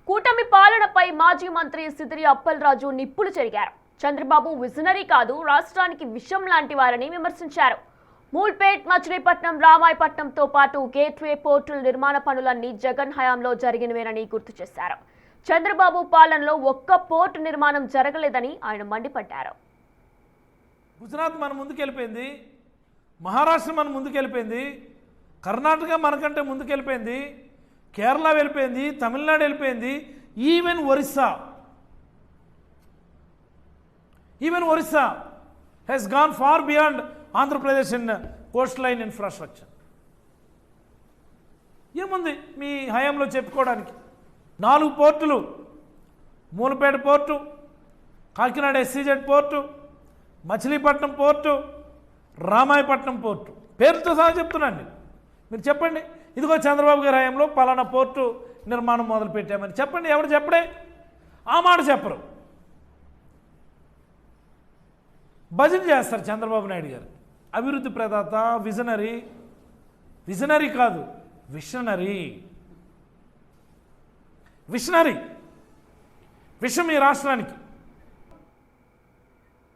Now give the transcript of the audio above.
కూటమి పాలనపై మాజీ మంత్రి సిదిరి అప్పలరాజు నిప్పులు చెరిగారు. చంద్రబాబు విజనరీ కాదు, రాష్ట్రానికి విషం లాంటి వారని విమర్శించారు. మూల్పేట్, మచిలీపట్నం, రామాయపట్నంతో పాటు గేట్వే పోర్టుల నిర్మాణ పనులన్నీ జగన్ హయాంలో జరిగినవేనని గుర్తు చేశారు. చంద్రబాబు పాలనలో ఒక్క పోర్టు నిర్మాణం జరగలేదని ఆయన మండిపడ్డారు. గుజరాత్ మన ముందుకెళ్ళిపోయింది, మహారాష్ట్ర మన ముందుకెళ్ళిపోయింది, కర్ణాటక మనకంటే ముందుకెళ్ళిపోయింది, కేరళ వెళ్ళిపోయింది, తమిళనాడు వెళ్ళిపోయింది, even Orissa has gone far beyond Andhra Pradesh in coastline infrastructure. ఏముంది మీ హయాంలో చెప్పుకోవడానికి? 4 పోర్టులు, Moolapeta port, Kakinada SEZ port, Machilipatnam port, Ramayapatnam port, పేరుతో సహా చెప్తున్నాను. మీరు చెప్పండి, ఇదిగో చంద్రబాబు గారి హయాంలో పలానా పోర్టు నిర్మాణం మొదలు పెట్టామని చెప్పండి. ఎవరు చెప్పడే? ఆ మాట చెప్పరు. భజన చేస్తారు చంద్రబాబు నాయుడు గారు. అభివృద్ధి ప్రదాత, విజనరీ కాదు, విషనరీ. విషం ఈ రాష్ట్రానికి.